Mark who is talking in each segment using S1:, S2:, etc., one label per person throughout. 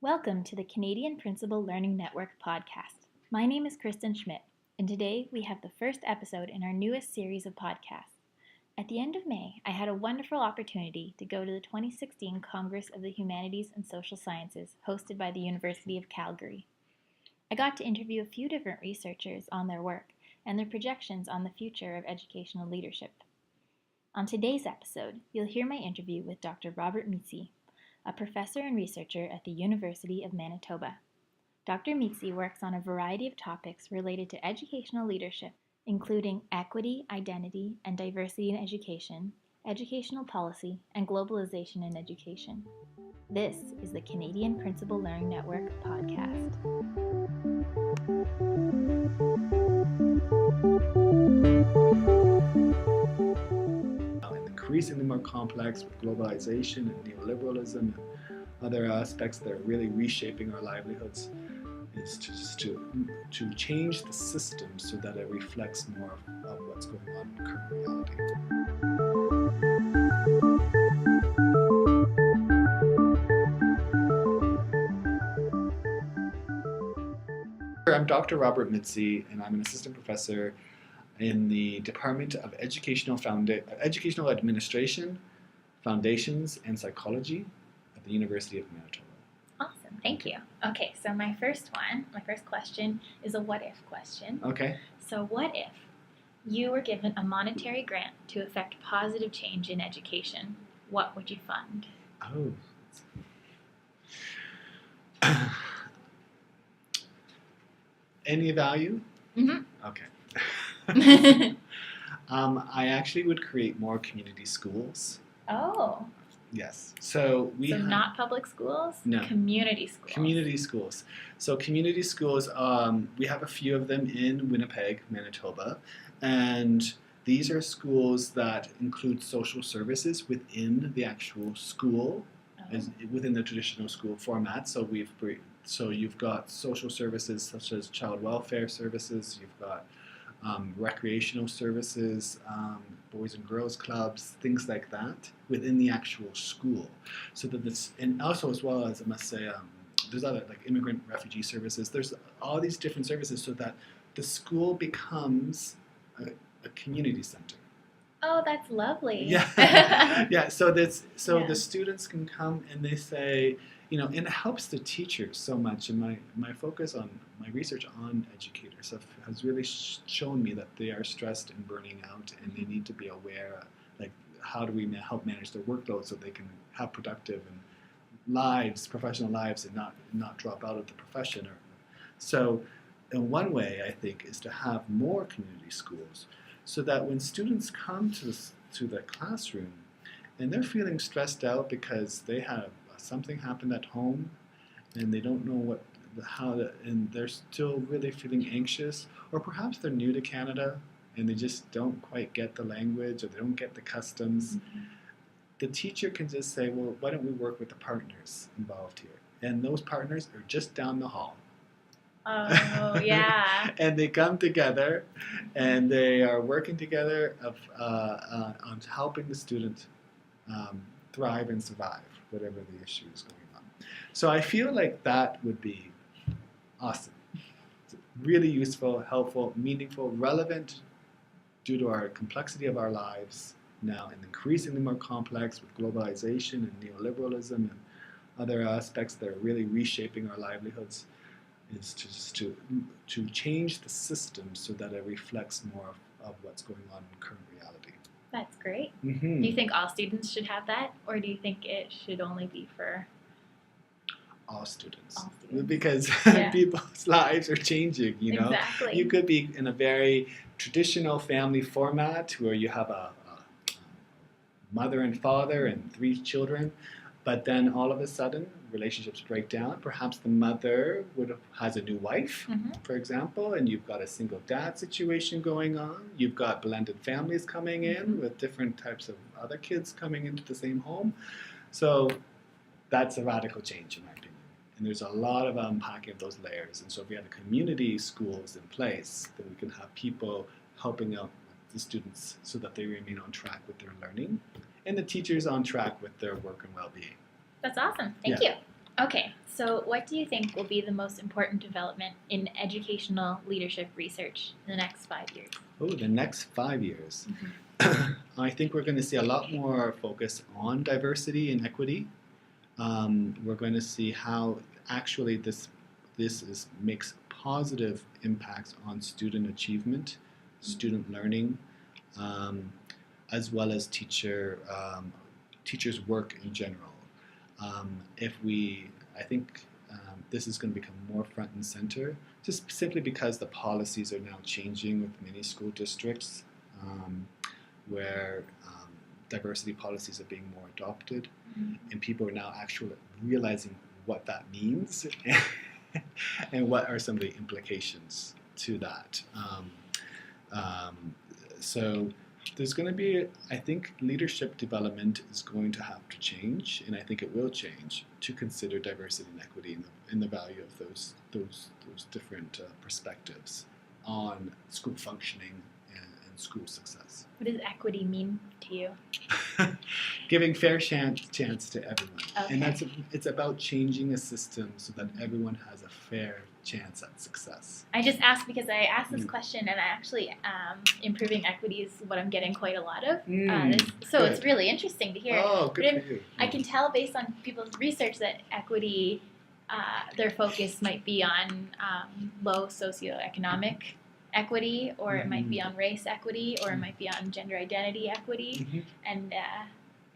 S1: Welcome to the Canadian Principal Learning Network podcast. My name is Kristen Schmidt, and today we have the first episode in our newest series of podcasts. At the end of May, I had a wonderful opportunity to go to the 2016 Congress of the Humanities and Social Sciences hosted by the University of Calgary. I got to interview a few different researchers on their work and their projections on the future of educational leadership. On today's episode, you'll hear my interview with Dr. Robert Mizzi, a professor and researcher at the University of Manitoba. Dr. Mizzi works on a variety of topics related to educational leadership, including equity, identity, and diversity in education, educational policy, and globalization in education. This is the Canadian Principal Learning Network podcast.
S2: Increasingly more complex with globalization and neoliberalism and other aspects that are really reshaping our livelihoods, is to change the system so that it reflects more of what's going on in current reality. I'm Dr. Robert Mizzi, and I'm an assistant professor in the Department of Educational Administration, Foundations, and Psychology at the University of Manitoba.
S1: Awesome, thank you. Okay, so my first question is a what if question.
S2: Okay.
S1: So what if you were given a monetary grant to effect positive change in education? What would you fund?
S2: Oh. Any value?
S1: Mm-hmm.
S2: Okay. I actually would create more community schools.
S1: Oh.
S2: Yes. So
S1: not public schools?
S2: No.
S1: Community schools.
S2: Community schools. So community schools, we have a few of them in Winnipeg, Manitoba, and these are schools that include social services within the actual school, within the traditional school format. So you've got social services such as child welfare services, you've got recreational services, boys and girls clubs, things like that within the actual school. So that this, and also as well as I must say, there's other like immigrant refugee services. There's all these different services so that the school becomes a community center.
S1: Oh, that's lovely.
S2: Yeah, yeah. So the students can come and they say, and it helps the teachers so much. And my focus on my research on educators has really shown me that they are stressed and burning out, and they need to be aware, like, how do we help manage their workload so they can have productive professional lives, and not drop out of the profession. So, in one way, I think, is to have more community schools, so that when students come to the classroom and they're feeling stressed out because they have something happened at home and they don't know and they're still really feeling anxious, or perhaps they're new to Canada and they just don't quite get the language or they don't get the customs, the teacher can just say, well, why don't we work with the partners involved here? And those partners are just down the hall.
S1: Oh, yeah.
S2: And they come together and they are working together on helping the student thrive and survive whatever the issue is going on. So I feel like that would be awesome. It's really useful, helpful, meaningful, relevant due to our complexity of our lives now, and increasingly more complex with globalization and neoliberalism and other aspects that are really reshaping our livelihoods, is to change the system so that it reflects more of what's going on in current reality.
S1: That's great.
S2: Mm-hmm.
S1: Do you think all students should have that, or do you think it should only be for
S2: all students?
S1: All students.
S2: Because people's lives are changing,
S1: Exactly.
S2: You could be in a very traditional family format where you have a mother and father and 3 children, but then all of a sudden relationships break down. Perhaps the mother has a new wife, for example, and you've got a single dad situation going on. You've got blended families coming in with different types of other kids coming into the same home. So that's a radical change, in my opinion. And there's a lot of unpacking of those layers. And so if we have the community schools in place, then we can have people helping out the students so that they remain on track with their learning, and the teachers on track with their work and well-being.
S1: That's awesome. Thank you. Okay, so what do you think will be the most important development in educational leadership research in the next 5 years?
S2: Oh, the next 5 years. I think we're going to see a lot more focus on diversity and equity. We're going to see how actually this makes positive impacts on student achievement, student learning, as well as teachers' work in general. I think this is going to become more front and center, just simply because the policies are now changing with many school districts, where diversity policies are being more adopted, and people are now actually realizing what that means and what are some of the implications to that. So there's going to be, I think, leadership development is going to have to change, and I think it will change to consider diversity and equity in the value of those different perspectives on school functioning and school success.
S1: What does equity mean to you?
S2: Giving fair chance to everyone,
S1: Okay.
S2: and it's about changing a system so that everyone has a fair chance at success.
S1: I just asked because I asked this question, and I actually improving equity is what I'm getting quite a lot of. So
S2: good.
S1: It's really interesting to hear.
S2: Oh, good for you.
S1: I can tell based on people's research that equity, their focus might be on low socioeconomic equity, or it might be on race equity, or it might be on gender identity equity, and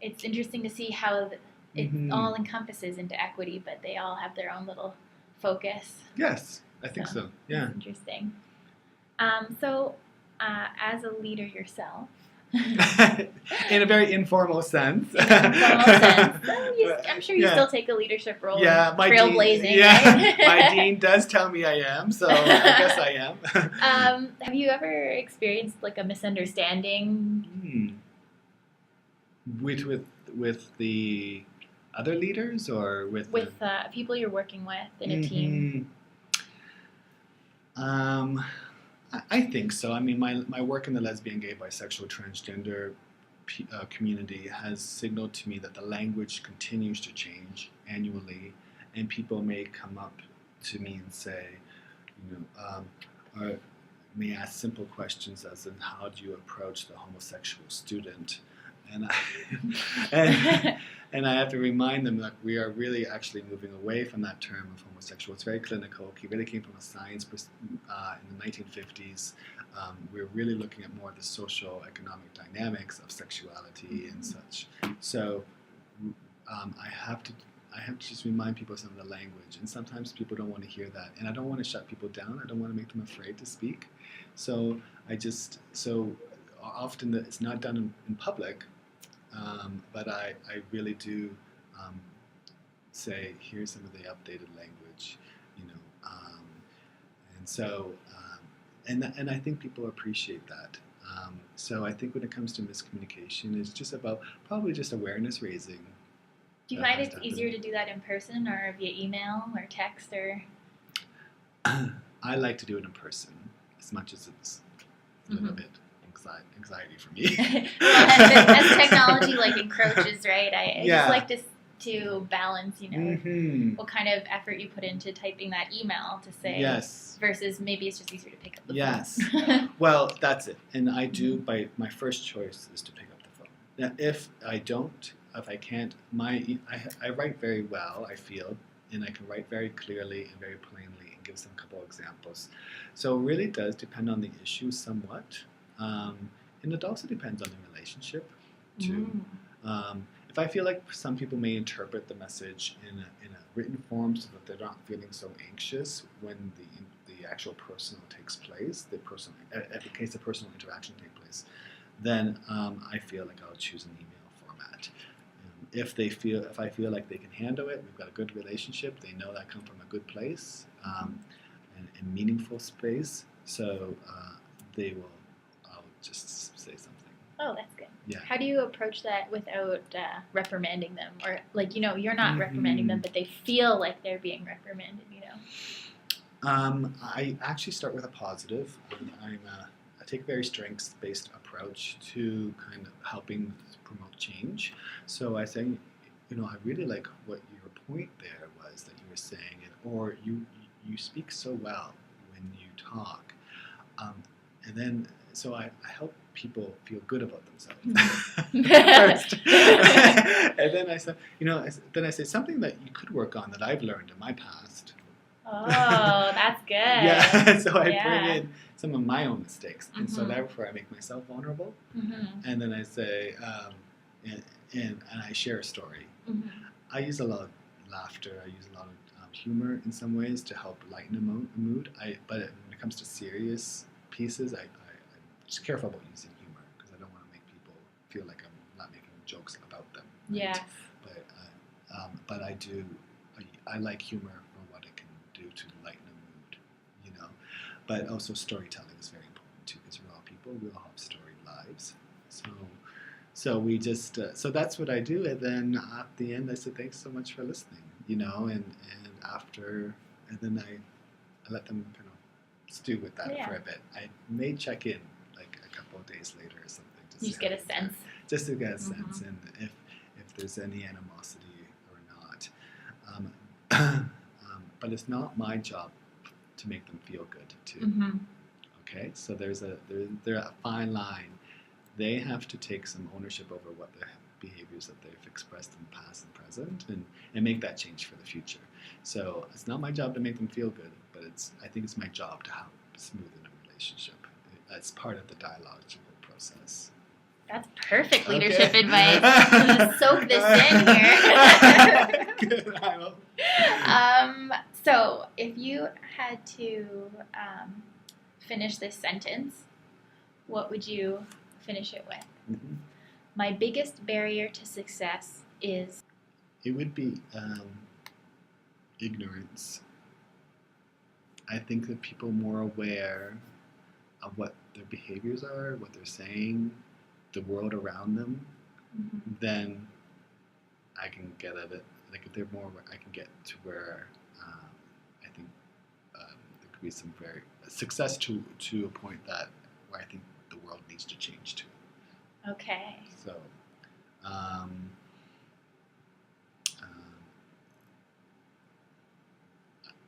S1: it's interesting to see how it all encompasses into equity, but they all have their own little focus.
S2: Yes, I think so. Yeah.
S1: That's interesting. So, as a leader yourself,
S2: in a very informal sense.
S1: I'm sure you still take a leadership role.
S2: Yeah, my
S1: trailblazing.
S2: Dean, right?
S1: My
S2: dean does tell me I am, so I guess I am.
S1: Have you ever experienced like a misunderstanding?
S2: With the other leaders, or with
S1: people you're working with in a team?
S2: I think so. I mean, my work in the lesbian, gay, bisexual, transgender community has signaled to me that the language continues to change annually, and people may come up to me and say, or may ask simple questions as in, how do you approach the homosexual student? And I have to remind them that we are really actually moving away from that term of homosexual. It's very clinical. It really came from a science in the 1950s. We're really looking at more of the social economic dynamics of sexuality and such. So I have to just remind people of some of the language, and sometimes people don't want to hear that, and I don't want to shut people down. I don't want to make them afraid to speak. So often it's not done in public. But I really do say, here's some of the updated language, and so and I think people appreciate that. So I think when it comes to miscommunication, it's just about probably just awareness raising.
S1: Do you find it's easier to do that in person or via email or text or?
S2: I like to do it in person, as much as it's a little bit anxiety for me.
S1: As technology encroaches, right? I just like to balance, what kind of effort you put into typing that email to say, versus maybe it's just easier to pick up the phone.
S2: Well, that's it. And I do, my first choice is to pick up the phone. Now, if I can't, I write very well, I feel, and I can write very clearly and very plainly and give some couple examples. So it really does depend on the issue somewhat. And it also depends on the relationship, too. If I feel like some people may interpret the message in a written form so that they're not feeling so anxious when the actual personal takes place, the case of personal interaction takes place, then I feel like I'll choose an email format. If I feel like they can handle it, we've got a good relationship, they know that I come from a good place, and meaningful space, so I'll just say something.
S1: Oh, that's good.
S2: Yeah.
S1: How do you approach that without reprimanding them? Or, you're not reprimanding them, but they feel like they're being reprimanded,
S2: I actually start with a positive. I take a very strengths-based approach to kind of helping promote change. So I say, I really like what your point there was that you were saying it, or you speak so well when you talk, and then so I help people feel good about themselves first, and then I said, then I say something that you could work on that I've learned in my past.
S1: Oh, that's good.
S2: Yeah, so I bring in some of my own mistakes, and so therefore I make myself vulnerable, and then I say, and I share a story. I use a lot of laughter. I use a lot of humor in some ways to help lighten a mood. But when it comes to serious pieces, I'm just careful about using humor because I don't want to make people feel like I'm not making jokes about them. Right?
S1: Yes.
S2: But I do. I like humor for what it can do to lighten a mood, But also storytelling is very important too because we're all people. We all have storied lives. So we just so that's what I do, and then at the end I said thanks so much for listening, and after and then I let them kind of stew with that for a bit. I may check in like a couple of days later or something.
S1: Just get a sense.
S2: Just to get a sense, and if there's any animosity or not. But it's not my job to make them feel good too. Okay, so there's a fine line. They have to take some ownership over what their behaviors that they've expressed in the past and present, and make that change for the future. So it's not my job to make them feel good, but I think it's my job to help smoothen a relationship. That's part of the dialogical process.
S1: That's perfect leadership advice. I'm going to soak this in here.
S2: Good, I will.
S1: So if you had to finish this sentence, what would you finish it with? My biggest barrier to success is...
S2: It would be ignorance. I think that people are more aware of what their behaviors are, what they're saying, the world around them, then I can get at it. Like if they're more, I can get to where I think there could be some very success to a point that where I think the world needs to change to.
S1: Okay.
S2: So,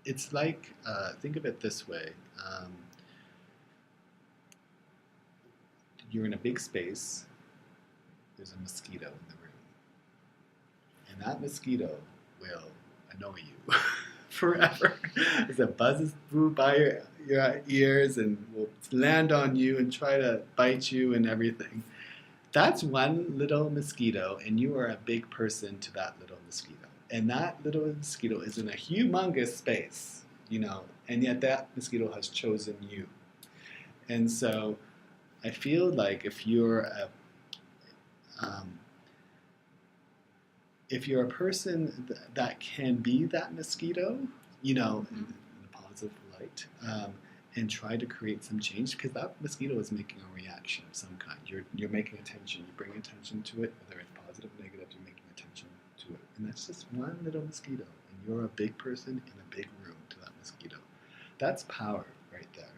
S2: it's like think of it this way. You're in a big space, there's a mosquito in the room. And that mosquito will annoy you forever. As it buzzes through by your ears and will land on you and try to bite you and everything. That's one little mosquito, and you are a big person to that little mosquito. And that little mosquito is in a humongous space, and yet that mosquito has chosen you. And so I feel like if you're a person that can be that mosquito, in a positive light, and try to create some change, because that mosquito is making a reaction of some kind. You're making attention, you bring attention to it, whether it's positive or negative, you're making attention to it. And that's just one little mosquito, and you're a big person in a big room to that mosquito. That's power right there.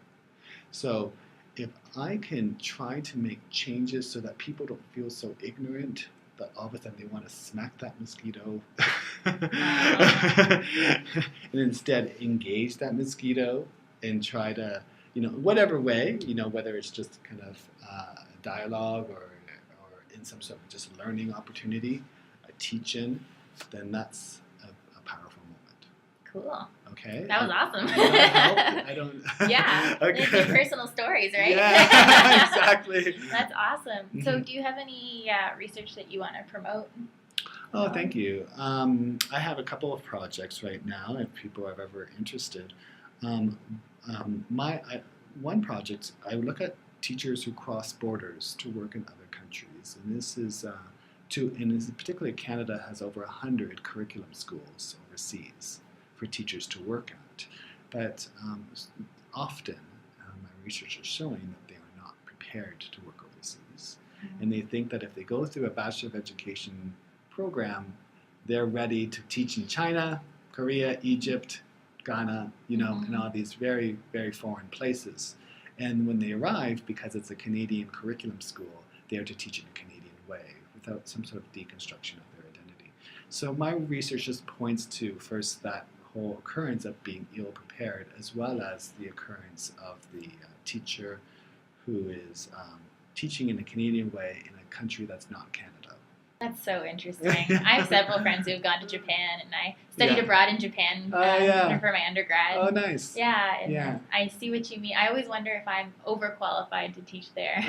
S2: So if I can try to make changes so that people don't feel so ignorant that all of a sudden they want to smack that mosquito and instead engage that mosquito and try to, whatever way, whether it's just kind of dialogue or in some sort of just learning opportunity, a teach-in, then that's a powerful moment.
S1: Cool.
S2: Okay.
S1: That was awesome.
S2: I don't.
S1: Yeah.
S2: Okay.
S1: They're personal stories, right?
S2: Yeah, exactly.
S1: That's awesome. So do you have any research that you want to promote?
S2: Oh, thank you. I have a couple of projects right now if people are ever interested. One project, I look at teachers who cross borders to work in other countries. And this is particularly Canada has over 100 curriculum schools overseas for teachers to work at. But often, my research is showing that they are not prepared to work overseas. And they think that if they go through a Bachelor of Education program, they're ready to teach in China, Korea, Egypt, Ghana, and all these very, very foreign places. And when they arrive, because it's a Canadian curriculum school, they are to teach in a Canadian way without some sort of deconstruction of their identity. So my research just points to first that whole occurrence of being ill-prepared, as well as the occurrence of the teacher who is teaching in a Canadian way in a country that's not Canada.
S1: That's so interesting. I have several friends who have gone to Japan, and I studied abroad in Japan for my undergrad.
S2: Oh, nice.
S1: Yeah, and I see what you mean. I always wonder if I'm overqualified to teach there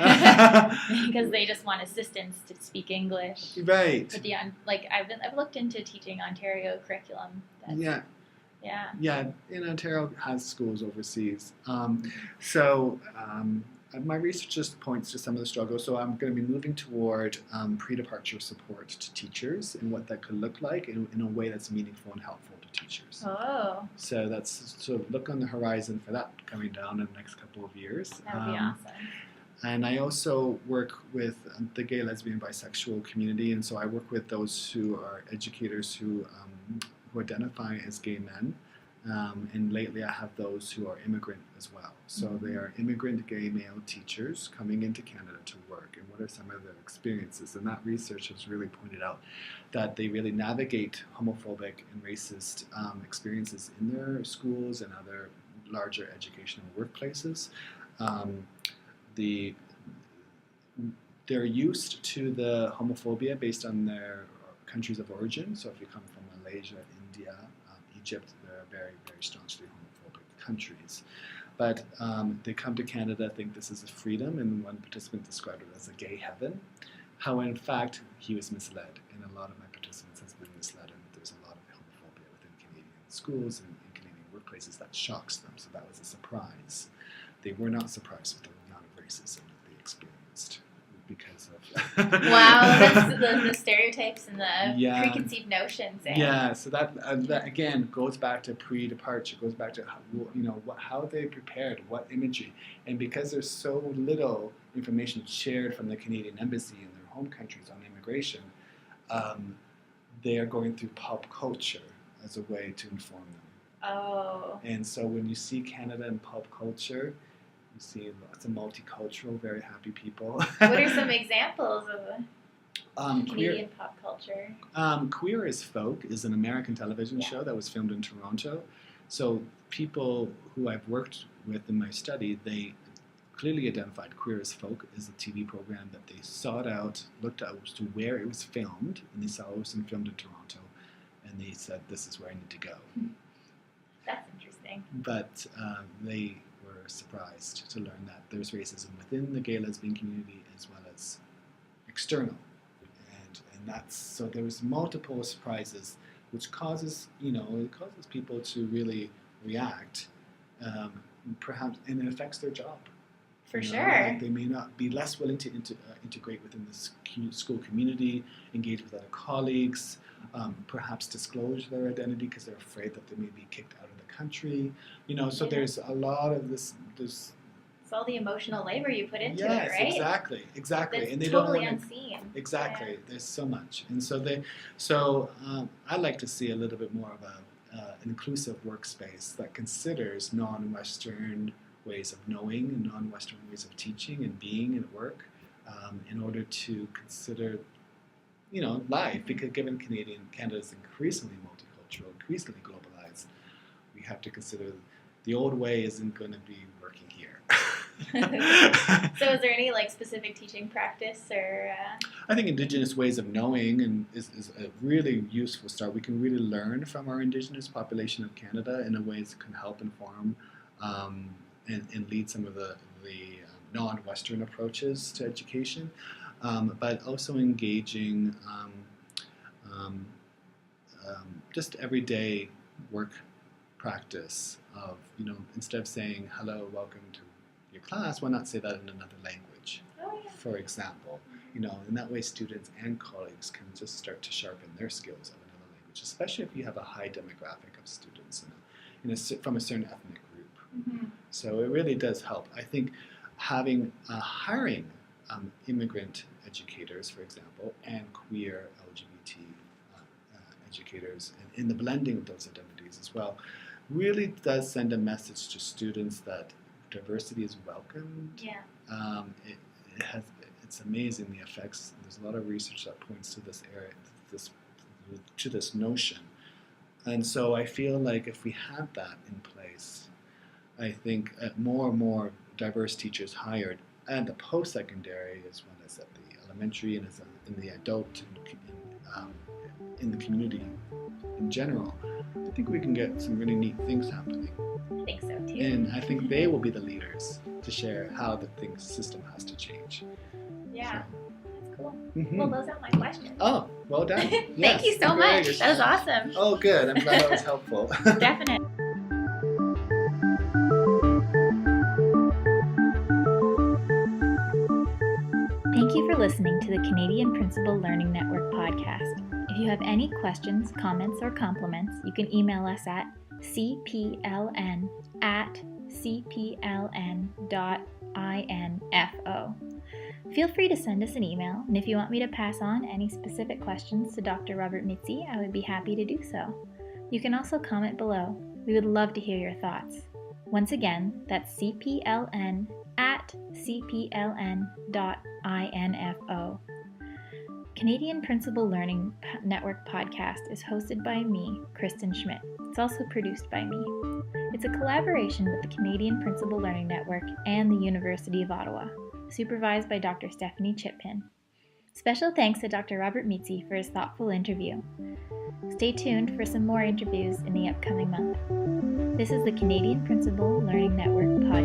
S1: because they just want assistants to speak English.
S2: Right.
S1: But I've looked into teaching Ontario curriculum.
S2: Yeah, in Ontario has schools overseas. My research just points to some of the struggles. So I'm going to be moving toward pre-departure support to teachers and what that could look like in a way that's meaningful and helpful to teachers.
S1: Oh.
S2: So that's sort of look on the horizon for that coming down in the next couple of years.
S1: That would be awesome.
S2: And I also work with the gay, lesbian, bisexual community, and so I work with those who are educators who identify as gay men. And lately I have those who are immigrant as well. So they are immigrant gay male teachers coming into Canada to work, and what are some of their experiences. And that research has really pointed out that they really navigate homophobic and racist experiences in their schools and other larger educational workplaces. They're used to the homophobia based on their countries of origin. So if you come from Malaysia, India, Egypt, they're very, very staunchly homophobic countries. But they come to Canada, think this is a freedom, and one participant described it as a gay heaven. How in fact, he was misled, and a lot of my participants has been misled, and there's a lot of homophobia within Canadian schools and in Canadian workplaces that shocks them. So that was a surprise. They were not surprised with the amount of racism that they experienced because of
S1: wow, that's the stereotypes and the preconceived notions.
S2: Yeah, so that again goes back to pre-departure, goes back to how they prepared, what imagery, and because there's so little information shared from the Canadian Embassy in their home countries on immigration, they are going through pop culture as a way to inform them.
S1: Oh.
S2: And so when you see Canada in pop culture, you see lots of multicultural, very happy people.
S1: What are some examples of Canadian pop culture?
S2: Queer as Folk is an American television show that was filmed in Toronto. So people who I've worked with in my study, they clearly identified Queer as Folk as a TV program that they sought out, looked out as to where it was filmed, and they saw it was filmed in Toronto, and they said, this is where I need to go.
S1: That's interesting.
S2: But they were surprised to learn that there's racism within the gay lesbian community as well as external, and that's so there was multiple surprises, which causes people to really react, perhaps, and it affects their job.
S1: For sure.
S2: Like they may not be less willing to integrate within the school community, engage with other colleagues, perhaps disclose their identity because they're afraid that they may be kicked out of the country. So there's a lot of this. It's
S1: all the emotional labor you put into
S2: it,
S1: right?
S2: Exactly.
S1: That's
S2: and they
S1: totally
S2: don't
S1: unseen.
S2: Exactly. Yeah. There's so much, and I like to see a little bit more of an inclusive workspace that considers non-Western ways of knowing and non-Western ways of teaching and being at work, in order to consider, life. Because given Canada is increasingly multicultural, increasingly globalized, we have to consider the old way isn't going to be working here.
S1: So is there any specific teaching practice or?
S2: I think Indigenous ways of knowing is a really useful start. We can really learn from our Indigenous population of Canada in a ways that can help inform and lead some of the non-Western approaches to education, but also engaging just everyday work practice of, instead of saying, hello, welcome to your class, why not say that in another language, for example. In that way students and colleagues can just start to sharpen their skills of another language, especially if you have a high demographic of students from a certain ethnic group. Mm-hmm. So it really does help. I think hiring immigrant educators, for example, and queer LGBT educators, and in the blending of those identities as well, really does send a message to students that diversity is welcomed.
S1: Yeah.
S2: It's amazing the effects. There's a lot of research that points to this area, this to this notion. And so I feel like if we had that in place, I think more and more diverse teachers hired at the post-secondary as well as at the elementary and as in the adult in the community in general, I think we can get some really neat things happening.
S1: I think so too.
S2: And I think they will be the leaders to share how the system has to change.
S1: Yeah. So. Cool.
S2: Mm-hmm.
S1: Well, those are my questions.
S2: Oh, well done.
S1: Thank you so much. That was awesome.
S2: Oh, good. I'm glad that was helpful.
S1: Definitely. Thank you for listening to the Canadian Principal Learning Network podcast. If you have any questions, comments, or compliments, you can email us at cpln@cpln.info. Feel free to send us an email, and if you want me to pass on any specific questions to Dr. Robert Mizzi, I would be happy to do so. You can also comment below. We would love to hear your thoughts. Once again, that's cpln@cpln.info. Canadian Principal Learning Network podcast is hosted by me, Kristen Schmidt. It's also produced by me. It's a collaboration with the Canadian Principal Learning Network and the University of Ottawa, supervised by Dr. Stephanie Chitpin. Special thanks to Dr. Robert Mizzi for his thoughtful interview. Stay tuned for some more interviews in the upcoming month. This is the Canadian Principal Learning Network podcast.